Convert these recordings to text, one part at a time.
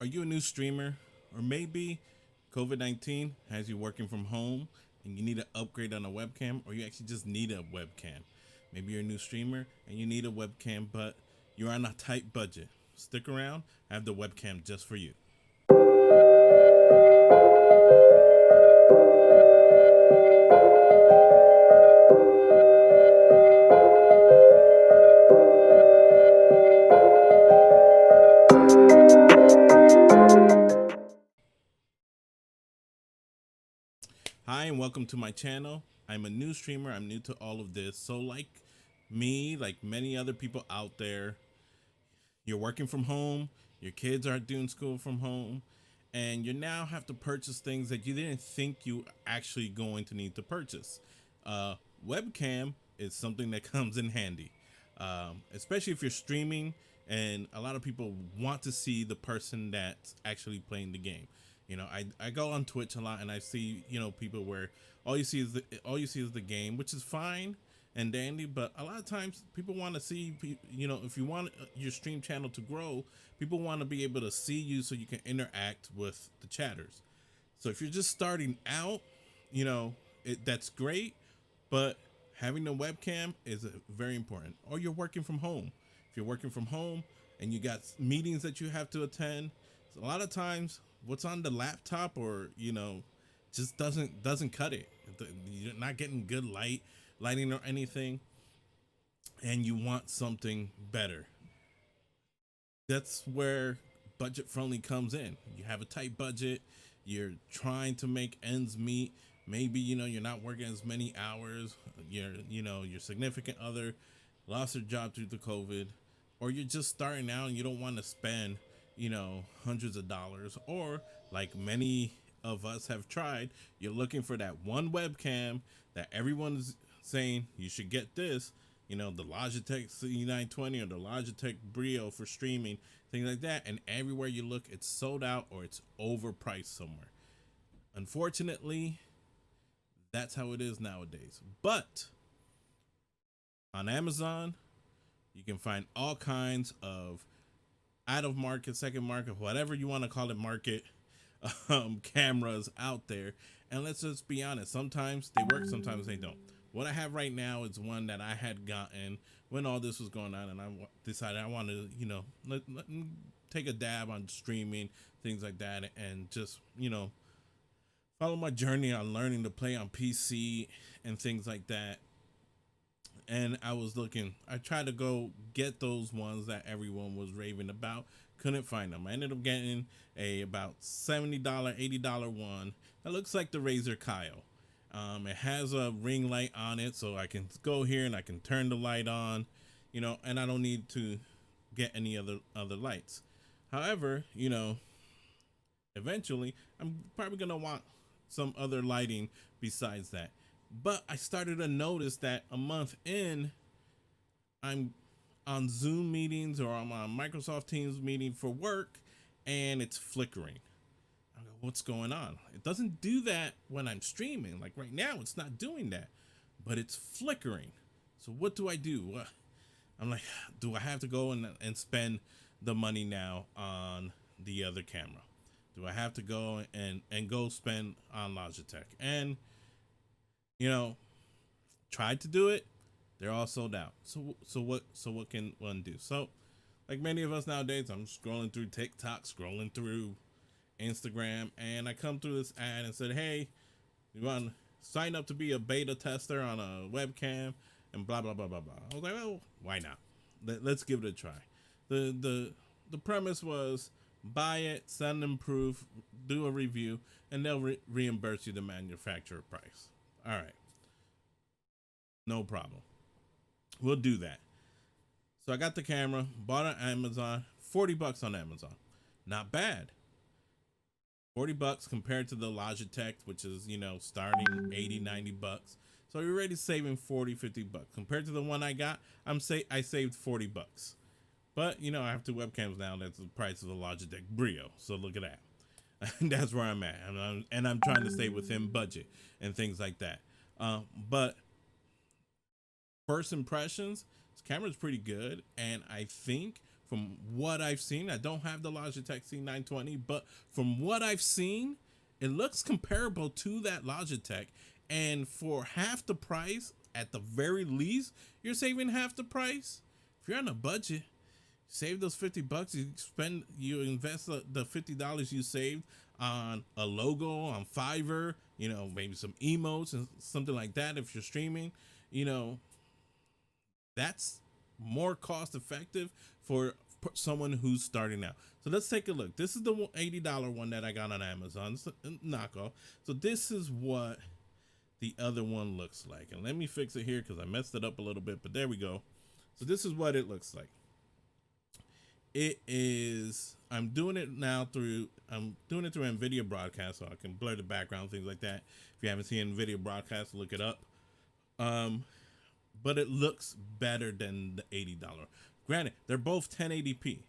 Are you a new streamer? Or maybe COVID-19 has you working from home and you need an upgrade on a webcam, or you actually just need a webcam. Maybe you're a new streamer and you need a webcam, but you're on a tight budget. Stick around, I have the webcam just for you. Hi, and welcome to my channel. I'm a new streamer. I'm new to all of this. So like me, like many other people out there, you're working from home, your kids are doing school from home, and you now have to purchase things that you didn't think you actually going to need to purchase. Uh, Webcam is something that comes in handy, especially if you're streaming and a lot of people want to see the person that's actually playing the game. I go on Twitch a lot and I see, people where all you see is the game, which is fine and dandy, but a lot of times people want to see, if you want your stream channel to grow, people want to be able to see you so you can interact with the chatters. So if you're just starting out, that's great, but having a webcam is very important. Or you're working from home. If you're working from home and you got meetings that you have to attend, a lot of times what's on the laptop or just doesn't cut it. You're not getting good lighting or anything, and you want something better. That's where budget friendly comes in. You have a tight budget, you're trying to make ends meet. Maybe you're not working as many hours. Your significant other lost their job due to COVID, or you're just starting out and you don't want to spend hundreds of dollars, or like many of us have tried, you're looking for that one webcam that everyone's saying you should get this, the Logitech C920 or the Logitech Brio for streaming, things like that, and everywhere you look it's sold out or it's overpriced somewhere. Unfortunately, that's how it is nowadays. But on Amazon, you can find all kinds of out of market, second market, whatever you want to call it, market cameras out there. And let's just be honest, sometimes they work, sometimes they don't. What I have right now is one that I had gotten when all this was going on, and I decided I wanted to let me take a dab on streaming, things like that, and just follow my journey on learning to play on PC and things like that. And I tried to go get those ones that everyone was raving about, couldn't find them. I ended up getting a about $70 $80 one that looks like the Razer Kyle. It has a ring light on it, so I can go here and I can turn the light on, and I don't need to get any other lights. However, eventually I'm probably gonna want some other lighting besides that. But I started to notice that a month in, I'm on Zoom meetings or I'm on Microsoft Teams meeting for work, and it's flickering. I go, what's going on? It doesn't do that when I'm streaming. Like right now, it's not doing that, but it's flickering. So what do I do? I'm like, do I have to go and spend the money now on the other camera? Do I have to go and go spend on Logitech? And tried to do it, they're all sold out. So what can one do? So like many of us nowadays, I'm scrolling through TikTok, scrolling through Instagram, and I come through this ad and said, hey, you want to sign up to be a beta tester on a webcam and blah blah blah blah blah. I was like, oh, why not? Let's give it a try. The premise was buy it, send them proof, do a review, and they'll reimburse you the manufacturer price. All right, no problem. We'll do that. So I got the camera, bought it on Amazon, $40 on Amazon. Not bad. $40 compared to the Logitech, which is, starting $80-$90. So you're already saving $40-$50. Compared to the one I got, I saved $40. But, I have two webcams now. That's the price of the Logitech Brio. So look at that. That's where I'm at. And I'm trying to stay within budget and things like that. But first impressions, this camera's pretty good. And I think from what I've seen, I don't have the Logitech C920, but from what I've seen, it looks comparable to that Logitech. And for half the price, at the very least, you're saving half the price. If you're on a budget, save those $50. You invest the $50 you saved on a logo on Fiverr, maybe some emotes and something like that. If you're streaming, that's more cost effective for someone who's starting out. So let's take a look. This is the $80 one that I got on Amazon. It's a knockoff. So this is what the other one looks like. And let me fix it here because I messed it up a little bit, but there we go. So this is what it looks like. It is, I'm doing it through NVIDIA broadcast, so I can blur the background, things like that. If you haven't seen NVIDIA broadcast, look it up. But it looks better than the $80. Granted, they're both 1080p,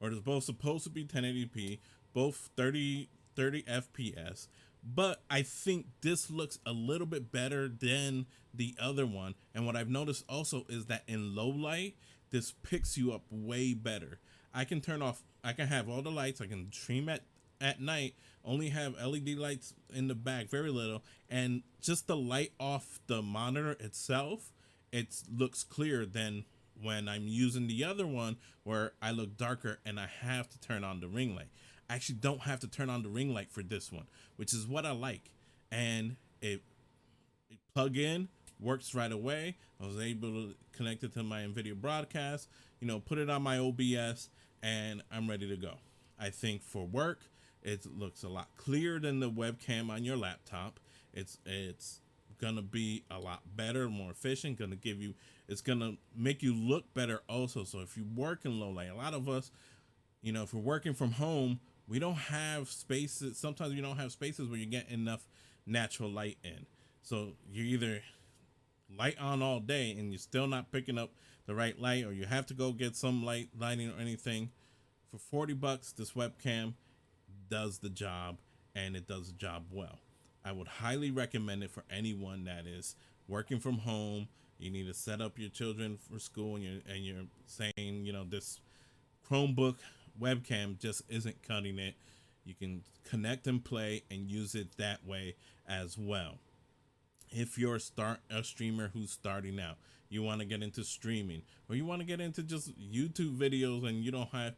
or they're both supposed to be 1080p, both 30 FPS. But I think this looks a little bit better than the other one. And what I've noticed also is that in low light, this picks you up way better. I can have all the lights. I can stream at night, only have LED lights in the back, very little. And just the light off the monitor itself, it looks clearer than when I'm using the other one where I look darker and I have to turn on the ring light. I actually don't have to turn on the ring light for this one, which is what I like. And it plug in, works right away. I was able to connect it to my NVIDIA broadcast, put it on my OBS, and I'm ready to go. I think for work, it looks a lot clearer than the webcam on your laptop. It's gonna be a lot better, more efficient, it's gonna make you look better also. So if you work in low light, a lot of us, if we're working from home, we don't have spaces. Sometimes you don't have spaces where you get enough natural light in. So you're either light on all day and you're still not picking up the right light, or you have to go get some lighting or anything. For $40, this webcam does the job, and it does the job well. I would highly recommend it for anyone that is working from home. You need to set up your children for school, and you're saying, this Chromebook webcam just isn't cutting it. You can connect and play and use it that way as well. If you're a streamer who's starting out, you want to get into streaming, or you want to get into just YouTube videos, and you don't have,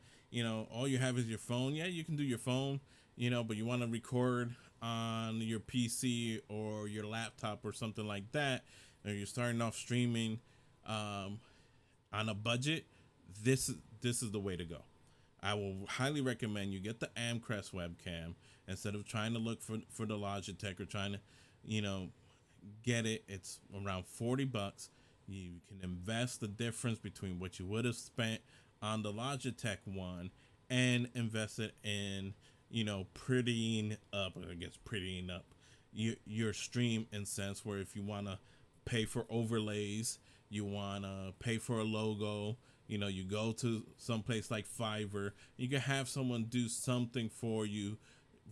all you have is your phone. Yeah, you can do your phone, but you want to record on your PC or your laptop or something like that, or you're starting off streaming on a budget, this is the way to go. I will highly recommend you get the Amcrest webcam instead of trying to look for the Logitech, or trying to, get it. It's around $40. You can invest the difference between what you would have spent on the Logitech one and invest it in, prettying up your stream, in sense where if you want to pay for overlays, you want to pay for a logo, you go to some place like Fiverr, you can have someone do something for you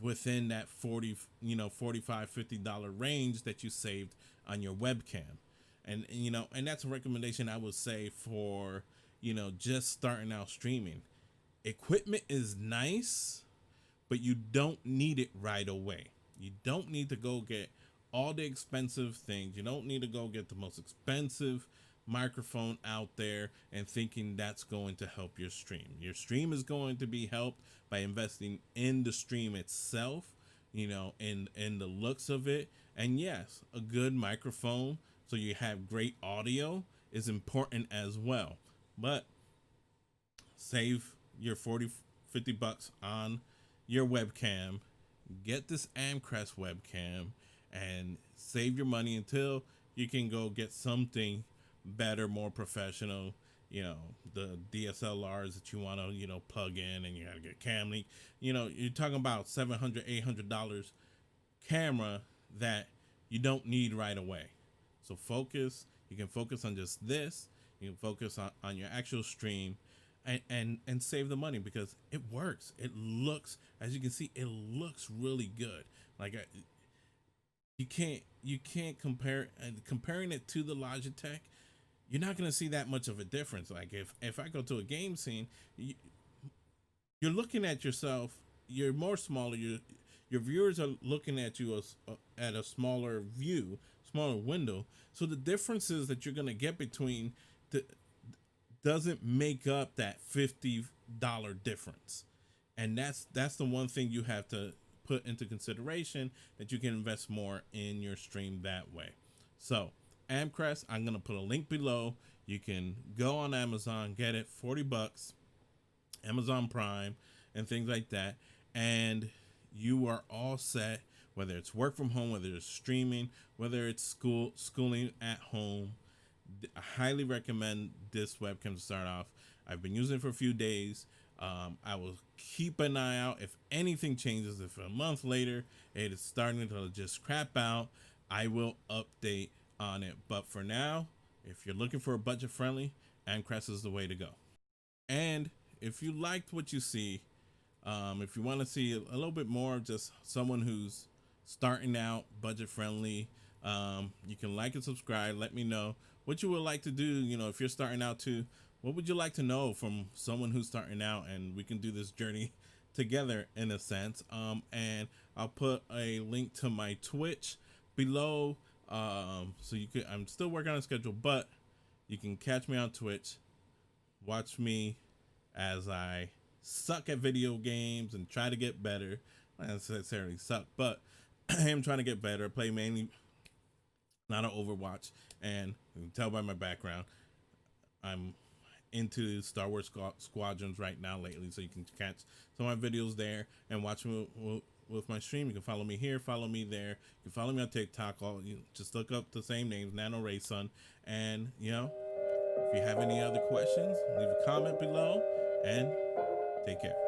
within that $45, $50 range that you saved on your webcam. And that's a recommendation I would say for, just starting out streaming. Equipment is nice, but you don't need it right away. You don't need to go get all the expensive things. You don't need to go get the most expensive microphone out there and thinking that's going to help your stream. Your stream is going to be helped by investing in the stream itself, in the looks of it. And yes, a good microphone so you have great audio is important as well. But save your $40-$50 on your webcam, get this Amcrest webcam, and save your money until you can go get something better, more professional, the DSLRs that you want to, plug in, and you got to get cam link. You're talking about $700, $800 camera that you don't need right away. So you can focus on just this. You can focus on your actual stream and save the money, because it works. It looks, as you can see, it looks really good. Like you can't compare, comparing it to the Logitech. you're not going to see that much of a difference. Like if I go to a game scene, you're looking at yourself, you're more smaller, your viewers are looking at you at a smaller view, smaller window. So the differences that you're going to get between the doesn't make up that $50 difference. And that's the one thing you have to put into consideration, that you can invest more in your stream that way. So Amcrest, I'm going to put a link below. You can go on Amazon, get it, $40, Amazon Prime and things like that, and you are all set. Whether it's work from home, whether it's streaming, whether it's schooling at home, I highly recommend this webcam to start off. I've been using it for a few days. I will keep an eye out. If anything changes, if a month later it is starting to just crap out, I will update on it. But for now, if you're looking for a budget friendly, Amcrest is the way to go. And if you liked what you see, if you want to see a little bit more, just someone who's starting out, budget friendly, you can like and subscribe. Let me know what you would like to do. You know, if you're starting out too, what would you like to know from someone who's starting out, and we can do this journey together in a sense. And I'll put a link to my Twitch below, so you could, I'm still working on a schedule, but you can catch me on Twitch, watch me as I suck at video games and try to get better. Not necessarily suck, but I am trying to get better. Play mainly not an Overwatch, and you can tell by my background, I'm into Star Wars Squadrons right now lately, so you can catch some of my videos there and watch me with my stream. You can follow me here, follow me there. You can follow me on TikTok. You just look up the same names, Nano Ray Sun. And you know, if you have any other questions, leave a comment below, and take care.